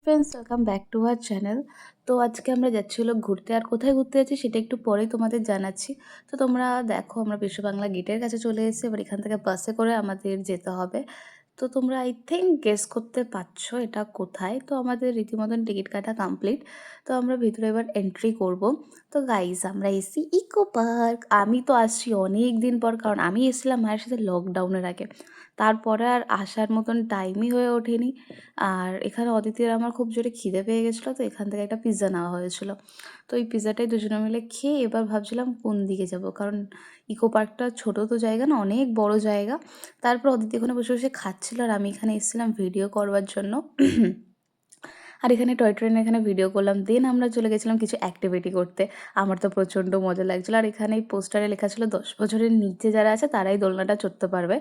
Friends, welcome back to our channel. তো আজকে আমরা যাচ্ছি হলো ঘুরতে, আর কোথায় ঘুরতে যাচ্ছি সেটা একটু পরেই তোমাদের জানাচ্ছি। তো তোমরা দেখো, আমরা বিশ্ব বাংলা গেটের কাছে চলে এসেছি। এবার এখান থেকে বাসে করে আমাদের যেতে হবে। তো তোমরা আই থিঙ্ক গেস করতে পারছো এটা কোথায়। তো আমাদের রীতিমতন টিকিট কাটা কমপ্লিট। তো আমরা ভিতরে এবার এন্ট্রি করব। তো গাইস, আমরা এসি ইকো পার্ক। আমি তো আসছি অনেক দিন পর, কারণ আমি এসেছিলাম মায়ের সাথে লকডাউনের আগে। তারপরে আর আসার মতন টাইমই হয়ে ওঠেনি। আর এখানে অদিতির আমার খুব জোরে খিদে পেয়ে গেছিলো, তো এখান থেকে একটা পিৎজা নেওয়া হয়েছিল। তো এই পিৎজাটাই দুজনে মিলে খেয়ে এবার ভাবছিলাম কোন দিকে যাব, কারণ ইকো পার্কটা ছোটো তো জায়গা না, অনেক বড় জায়গা। তারপর অদিতি এখানে বসে বসে খাচ্ছিল, আর আমি এখানে এসেছিলাম ভিডিও করবার জন্য। আর এখানে টয় ট্রেনে এখানে ভিডিও করলাম। দেন আমরা চলে গেছিলাম কিছু অ্যাক্টিভিটি করতে। আমার তো প্রচণ্ড মজা লাগছিলো। আর এখানে এই পোস্টারে লেখা ছিল 10 বছরের নিচে যারা আছে তারাই দোলনাটা চড়তে পারবে।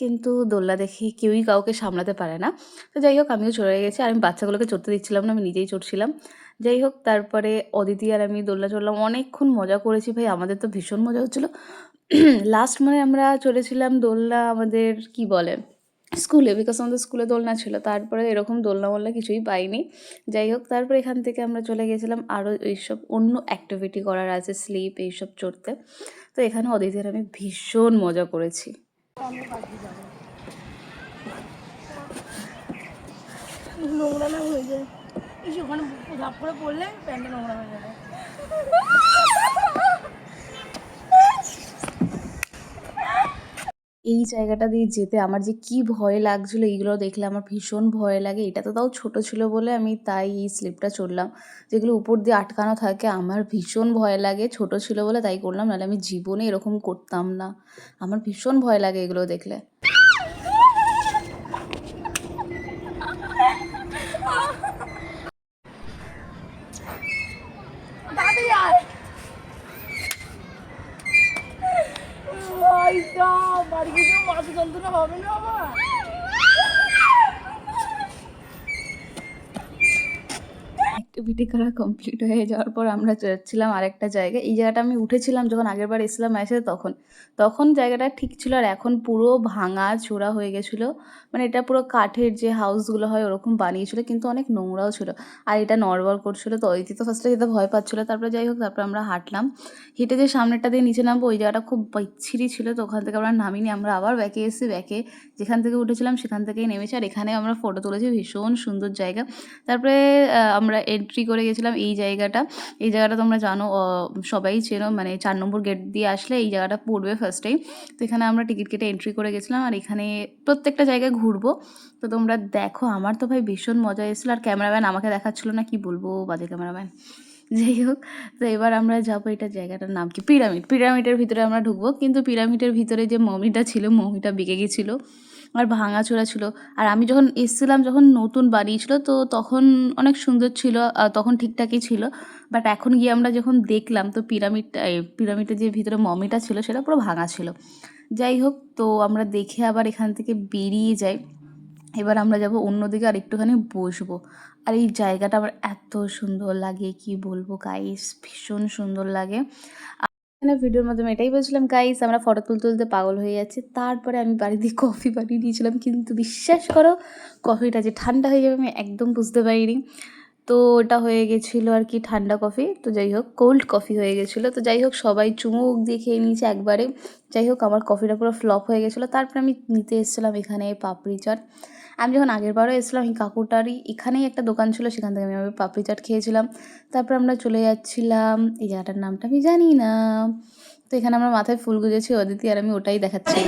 কিন্তু দোলনা দেখে কেউই কাউকে সামলাতে পারে না। তো যাই হোক, আমিও চড়ে গেছি, আর আমি বাচ্চাগুলোকে চড়তে দিচ্ছিলাম না, আমি নিজেই চড়ছিলাম। যাই হোক, তারপরে অদিতি আর আমি দোলনা চড়লাম, অনেকক্ষণ মজা করেছি ভাই, আমাদের তো ভীষণ মজা হচ্ছিলো। লাস্ট মানে আমরা চড়েছিলাম দোলনা আমাদের কি বলে স্কুলে, বিকজ আমাদের স্কুলে দোলনা ছিল। তারপরে এরকম দোলনা মোলনা কিছুই পাইনি। যাই হোক, তারপরে এখান থেকে আমরা চলে গেছিলাম আরও এইসব অন্য অ্যাক্টিভিটি করার আছে, স্লিপ এইসব চড়তে। তো এখানে অদিতির আমি ভীষণ মজা করেছি। নোংরা না হয়ে যায়, ওখানে ধাপ করে পড়লে প্যান্টে নোংরা হয়ে যাবে। এই জায়গাটা দিয়ে যেতে আমার যে কি ভয় লাগছিলো, এইগুলো দেখলে আমার ভীষণ ভয় লাগে। এটা তো তাও ছোটো ছিল বলে আমি তাই এই স্লিপটা চড়লাম। যেগুলো উপর দিয়ে আটকানো থাকে আমার ভীষণ ভয় লাগে, ছোটো ছিল বলে তাই করলাম, নাহলে আমি জীবনে এরকম করতাম না। আমার ভীষণ ভয় লাগে এগুলো দেখলে। বাড়ি গিয়ে মাথা যন্ত্রণা হবে না আমার। অ্যাক্টিভিটি করা কমপ্লিট হয়ে যাওয়ার পর আমরা যাচ্ছিলাম আরেকটা জায়গায়। এই জায়গাটা আমি উঠেছিলাম যখন আগেরবার এসেছিলাম মায়ের সাথে, তখন জায়গাটা ঠিক ছিল, আর এখন পুরো ভাঙা চোরা হয়ে গেছিলো। মানে এটা পুরো কাঠের যে হাউসগুলো হয় ওরকম বানিয়েছিল, কিন্তু অনেক নোংরাও ছিল। আর এটা নড়বড় করছিলো, তো অদিতি তো ফার্স্টে যেতে ভয় পাচ্ছিলো। তারপরে যাই হোক, তারপরে আমরা হাঁটলাম। হেঁটে যে সামনেরটা দিয়ে নিচে নামবো, ওই জায়গাটা খুব বিচ্ছিরি ছিল, তো ওখান থেকে আমরা নামিনি। আমরা আবার ব্যাকে এসেছি, ব্যাকে যেখান থেকে উঠেছিলাম সেখান থেকেই নেমেছি। আর এখানে আমরা ফটো তুলেছি, ভীষণ সুন্দর জায়গা। তারপরে আমরা এন্ট্রি করে গেছিলাম এই জায়গাটা। এই জায়গাটা তোমরা জানো, সবাই চেনো, মানে 4 নম্বর গেট দিয়ে আসলে এই জায়গাটা পড়বে ফার্স্টেই। তো এখানে আমরা টিকিট কেটে এন্ট্রি করে গেছিলাম, আর এখানে প্রত্যেকটা জায়গায় ঘুরবো। তো তোমরা দেখো, আমার তো ভাই ভীষণ মজা এসেছিলো। আর ক্যামেরাম্যান আমাকে দেখাচ্ছিলো না, কি বলবো, বাজে ক্যামেরাম্যান। যাই হোক, তো এবার আমরা যাবো, এটা জায়গাটার নাম কি, পিরামিডের ভিতরে আমরা ঢুকবো। কিন্তু পিরামিডের ভিতরে যে মমিটা ছিল, মমিটা বিকে গেছিলো আর ভাঙাচোরা ছিল। আর আমি যখন এসেছিলাম, যখন নতুন বানিয়েছিল, তো তখন অনেক সুন্দর ছিল, তখন ঠিকঠাকই ছিল। বাট এখন গিয়ে আমরা যখন দেখলাম, তো পিরামিডের যে ভিতরে মমিটা ছিল সেটা পুরো ভাঙা ছিল। যাই হোক, তো আমরা দেখে আবার এখান থেকে বেরিয়ে যাই। এবার আমরা যাব অন্যদিকে, আর একটুখানি বসবো। আর এই জায়গাটা আমার এত সুন্দর লাগে, কি বলবো গাইস, ভীষণ সুন্দর লাগে। এখানে ভিডিওর মাধ্যমে এটাই বলছিলাম গাইস, আমরা ফটো তুলতে তুলতে পাগল হয়ে যাচ্ছি। তারপরে আমি বাড়িতে কফি বানিয়ে দিয়েছিলাম, কিন্তু বিশ্বাস করো কফিটা যে ঠান্ডা হয়ে যাবে আমি একদম বুঝতে পারিনি। তো ওটা হয়ে গেছিলো আর কি ঠান্ডা কফি, তো যাই হোক কোল্ড কফি হয়ে গেছিলো। তো যাই হোক, সবাই চুমুক দিয়ে খেয়ে নিয়েছে একবারে। যাই হোক, আমার কফিটা পুরো ফ্লপ হয়ে গেছিলো। তারপরে আমি নিতে এসেছিলাম এখানে পাপড়ি চাট। আমি যখন আগেরবারও এসেছিলাম, এই কাকুটারই এখানেই একটা দোকান ছিল, সেখান থেকে আমি পাপড়ি চাট খেয়েছিলাম। তারপর আমরা চলে যাচ্ছিলাম, এই জায়গাটার নামটা আমি জানি না। তো এখানে আমরা মাথায় ফুল গুজেছি, অদিতি আর আমি ওটাই দেখাচ্ছি।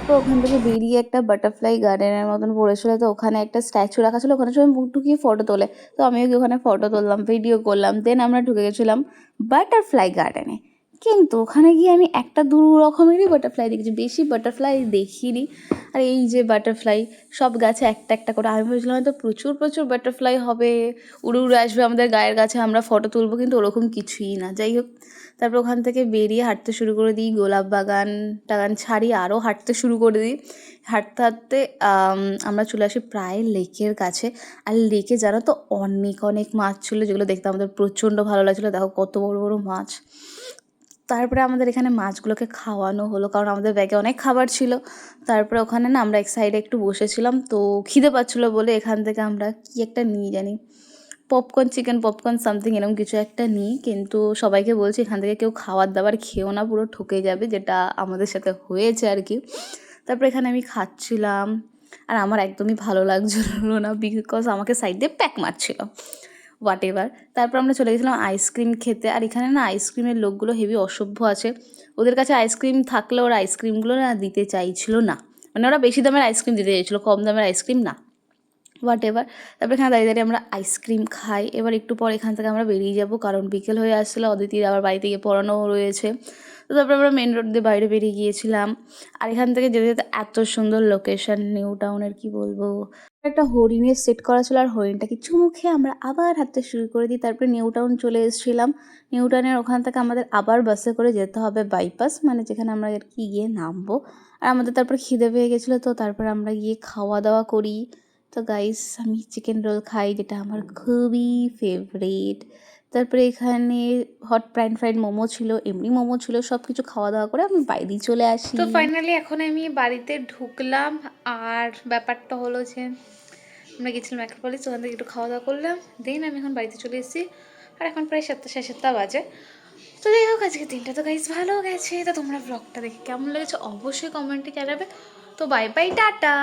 তো ওখান থেকে বেরিয়ে একটা বাটারফ্লাই গার্ডেনের মতন পড়েছিল, তো ওখানে একটা স্ট্যাচু রাখা ছিল, ওখানে সবাই মুখ ঢুকিয়ে ফটো তোলে। তো আমিও কি ওখানে ফটো তুললাম, ভিডিও করলাম। দেন আমরা ঢুকে গেছিলাম বাটারফ্লাই গার্ডেনে। কিন্তু ওখানে গিয়ে আমি একটা দু রকমেরই বাটারফ্লাই দেখেছি, বেশি বাটারফ্লাই দেখিনি। আর এই যে বাটারফ্লাই সব গাছে একটা একটা করে, আমি ভেবেছিলাম হয়তো প্রচুর প্রচুর বাটারফ্লাই হবে, উড়ে উড়ে আসবে আমাদের গায়ের কাছে, আমরা ফটো তুলবো, কিন্তু ওরকম কিছুই না। যাই হোক, তারপর ওখান থেকে বেরিয়ে হাঁটতে শুরু করে দিই, গোলাপ বাগান টাগান ছাড়িয়ে আরও হাঁটতে শুরু করে দিই। হাঁটতে হাঁটতে আমরা চলে আসি প্রায় লেকের কাছে। আর লেকে জানো তো অনেক অনেক মাছ ছিল, যেগুলো দেখতে আমাদের প্রচণ্ড ভালো লাগছিলো। দেখো কত বড় বড় মাছ। তারপরে আমাদের এখানে মাছগুলোকে খাওয়ানো হলো, কারণ আমাদের ব্যাগে অনেক খাবার ছিল। তারপরে ওখানে না আমরা এক সাইডে একটু বসেছিলাম, তো খিদে পাচ্ছিলো বলে এখান থেকে আমরা কি একটা নিই জানি, পপকর্ন, চিকেন পপকর্ন সামথিং এরকম কিছু একটা নিই। কিন্তু সবাইকে বলছি এখান থেকে কেউ খাবার দাবার খেও না, পুরো ঠকে যাবে, যেটা আমাদের সাথে হয়েছে আর কি। তারপরে এখানে আমি খাচ্ছিলাম, আর আমার একদমই ভালো লাগছিলো না, বিকজ আমাকে সাইড দিয়ে প্যাক মারছিল, হোয়াট এভার। তারপর আমরা চলে গেছিলাম আইসক্রিম খেতে। আর এখানে না আইসক্রিমের লোকগুলো হেভি অসভ্য আছে, ওদের কাছে আইসক্রিম থাকলে ওরা আইসক্রিমগুলো না দিতে চাইছিল না, মানে ওরা বেশি দামের আইসক্রিম দিতে চাইছিলো, কম দামের আইসক্রিম না, হোয়াট এভার। তারপর এখানে দাঁড়িয়ে দাঁড়িয়ে আমরা আইসক্রিম খাই। এবার একটু পর এখান থেকে আমরা বেরিয়ে যাব, কারণ বিকেল হয়ে আসছিলো, অদিতির আবার বাড়িতে গিয়ে পড়ানো রয়েছে। তো তারপর আমরা মেন রোড দিয়ে বাইরে বেরিয়ে গিয়েছিলাম। আর এখান থেকে যেতে যেতে এত সুন্দর লোকেশন, নিউ টাউনের কি বলবো, একটা হরিণের সেট করা ছিল, আর হরিণটাকে চুমু খেয়ে আমরা আবার হাঁটতে শুরু করে দিই। তারপরে নিউ টাউন চলে এসেছিলাম। নিউ টাউনের ওখান থেকে আমাদের আবার বাসে করে যেতে হবে বাইপাস, মানে যেখানে আমরা আর কি গিয়ে নামবো। আর আমাদের তারপর খিদে পেয়ে গেছিলো, তো তারপর আমরা গিয়ে খাওয়া দাওয়া করি। তো গাইস, আমি চিকেন রোল খাই, যেটা আমার খুবই ফেভারিট। তারপরে এখানে হট ফ্রাইড মোমো ছিল, এমনি মোমো ছিল, সব কিছু খাওয়া দাওয়া করে আমি বাইরেই চলে আসি। তো ফাইনালি এখন আমি বাড়িতে ঢুকলাম। আর ব্যাপারটা হলো যে আমরা গেছিলাম অ্যাক্রোপলিস, ওখান থেকে একটু খাওয়া দাওয়া করলাম, দেন আমি এখন বাড়িতে চলে এসেছি। আর এখন প্রায় 7টা 7:30 বাজে। তো যাই হোক, আজকে দিনটা তো গাইস ভালো গেছে। তো তোমরা ব্লগটা দেখে কেমন লেগেছে অবশ্যই কমেন্টে জানাবে। তো বাই বাই, টাটা।